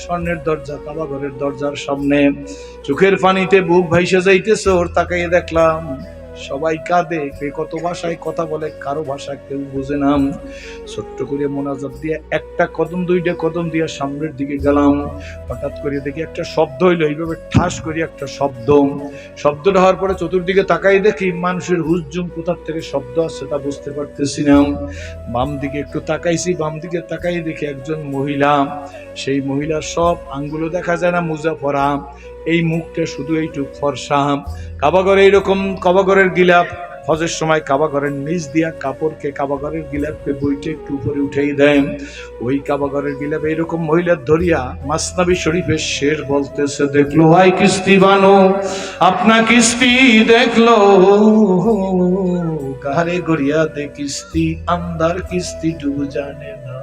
স্বর্ণের দরজা, কাবা ঘরের দরজার সামনে। চোখের পানিতে বুক ভাইসে যাইতেছে। ওর তাকাইয়ে দেখলাম সবাই কাঁদে, কে কত ভাষায় কথা বলে, কারো ভাষা কেউ বুঝে না। ছোট্ট করে মোনাজাত দিয়ে একটা কদম দুইটা কদম দিয়ে সামনের দিকে গেলাম। হঠাৎ করে দেখি একটা শব্দ হইলো, এইভাবে ঠাস করে একটা শব্দ। শব্দটা হওয়ার পরে চতুর্দিকে তাকাই দেখি মানুষের হুজুম, কোথার থেকে শব্দ আসছে তা বুঝতে পারতেছি না। বাম দিকে একটু তাকাইছি, বাম দিকে তাকাই দেখি একজন মহিলা। সেই মহিলার সব আঙ্গুলও দেখা যায় না, মোজা পরা, এই মুখটা শুধু এইটুক ফর্সা। কাবাঘরে এইরকম কাবাঘরের গিলাপ হজের সময় কাবাঘরের নিচ দিয়া কাপড়কে কাবাঘরের গিলাপকে বইটে একটু উপরে উঠেই দেয়। ওই কাবাঘরের গিলাপ এইরকম মহিলার ধরিয়া মাসনাবি শরীফের শের বলতেছে, দেখলো ভাই কিস্তি বানো, আপনা কিস্তি দেখলো, গারে গড়িয়া দে কিস্তি, আমদার কিস্তি ডুব জানে না।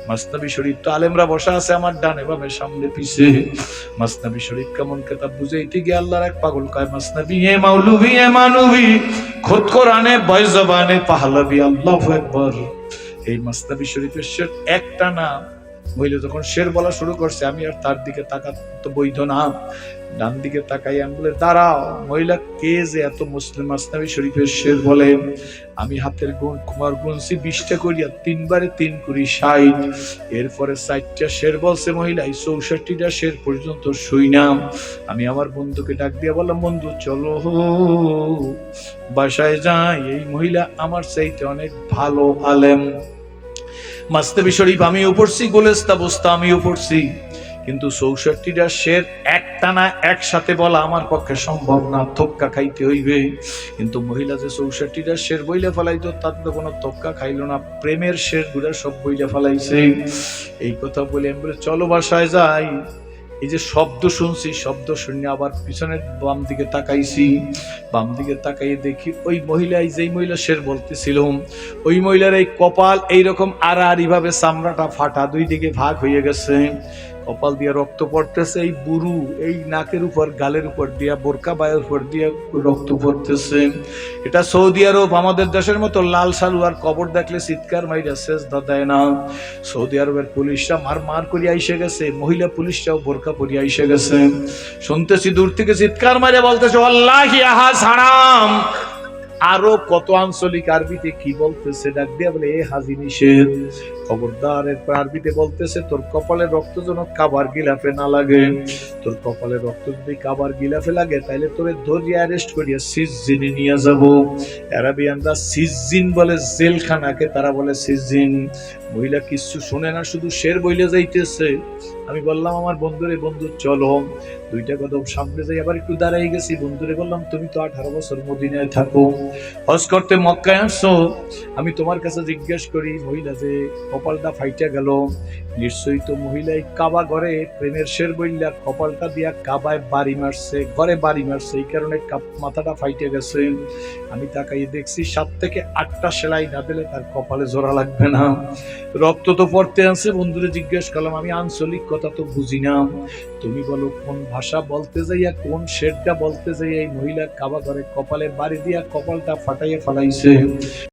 মাসনাবি শরীফ তো আলেমরা বসা আছে আমার ডানে বামে সামনে পিছে। মাসনাবি শরীফ কেমন কেতাব বুঝাইতে গিয়ে আল্লাহর এক পাগল কয়, মাসনাবি এ মাওলভি এ মানবী, খুদ কোরআনে বয় জবানে পাহলবি, আল্লাহু আকবার। এই মাসনাবি শরীফের শের একটা না, মহিলা যখন শের বলা শুরু করছে আমি আর তার দিকে তাকাতে বৈধ না। ডান দিকে তাকাই, আমি বলে দাঁড়াও, মহিলা কে যে এত মুসলিম মাসনাবি শরীফের শের বলে। আমি হাতের কুমার গুনছি 20টা করিয়া, 3 বারে 3 করি 60। এরপরে 4টা শের বলছে মহিলা, 64টা শের পর্যন্ত শুইনাম। আমি আমার বন্ধুকে ডাক দিয়ে বললাম, বন্ধু চলো বাসায় যাই, এই মহিলা আমার চাইতে অনেক ভালো আলেম। মাসনাবি শরীফ আমিও পড়ছি, গোলেস্তা বস্তা আমিও পড়ছি, কিন্তু 64টা শের একটানা একসাথে বলা আমার পক্ষে সম্ভব না, তক্কা খাইতে হইবে। কিন্তু মহিলা যে 64টা শের বইলে ফেলাইতো, তার তো কোনো তক্কা খাইল না, প্রেমের শের গুলা সব বইলে ফেলাইছে। এই কথা বলে আমি বলে চলো বাসায় যাই। এই যে শব্দ শুনছি, শব্দ শুনে আবার পিছনের বাম দিকে তাকাইছি, বাম দিকে তাকাইয়ে দেখি ওই মহিলাই যেই মহিলা শের বলতেছিল, ওই মহিলার এই কপাল এইরকম আড়াআড়ি ভাবে চামড়াটা ফাটা, দুই দিকে ভাগ হয়ে গেছে, কপাল দিয়ে রক্ত পড়তেছে, এই বুরু এই নাকের উপর গালের উপর দিয়া বোরকা বায়ের উপর দিয়ে রক্ত পড়তেছে। এটা সৌদি আরব, আমাদের দেশের মতো লাল সালুয়ার কবর দেখলে চিৎকার মাইরা সেজদা দেয় না। সৌদি আরবের পুলিশরা মার করে আইসে গেছে, মহিলা পুলিশরাও বোরকা পরে আইসে গেছে। শুনতেছি দূর থেকে চিৎকার মাইরা বলতেছে, আল্লাহি আহাদ হারাম। আরো কত আঞ্চলিক আরবিতে কি বলতেছে, ডাক দিয়া বলে এ হাজি নিষেধ, খবরদার। এরপর আরবিতে বলতেছে, তোর কপালের রক্ত যেন কাবার গিলাফে না লাগে, তোর কপালের রক্ত যদি কাবার গিলাফে লাগে তাইলে তোরে ধরিয়ে অ্যারেস্ট করিয়া সিজজিনে নিয়ে যাব। আরবিয়ানরা সিজজিন বলে জেলখানাকে, তারা বলে সিজজিন। মহিলা কিছু শুনে না, শুধু শের বইলে যাইতেছে। আমি বললাম আমার বন্ধুরে, বন্ধু চলো। 2টা কদম সামনে যাই আবার একটু দাঁড়াই গেছি, বন্ধুরে বললাম তুমি তো 18 বছর মদিনায় থাকো, হজ করতে মক্কায় আসছো, আমি তোমার কাছে জিজ্ঞেস করি, মহিলা যে কপালটা ফাইটা গেল, নিশ্চয়ই তো মহিলাই কাবা ঘরে প্রেমের শের বইলা কপালটা দিয়া কাবায় বাড়ি মারছে, ঘরে বাড়ি মারছে, এই কারণে মাথাটা ফাইটে গেছে। আমি তাকাই দেখছি 7 থেকে 8টা সেলাই না দিলে তার কপালে জোড়া লাগবে না, রক্ত তো পড়তে আছে। বন্ধুরে জিজ্ঞেস করলাম, আমি আঞ্চলিক কথা তো বুঝি না, তুমি বলো কোন ভাষা বলতে যাইয়া, কোন শেরটা বলতে যাইয়া এই মহিলা কাবা ঘরে কপালে বাড়ি দিয়া কপালটা ফাটাইয়া ফেলাইছে।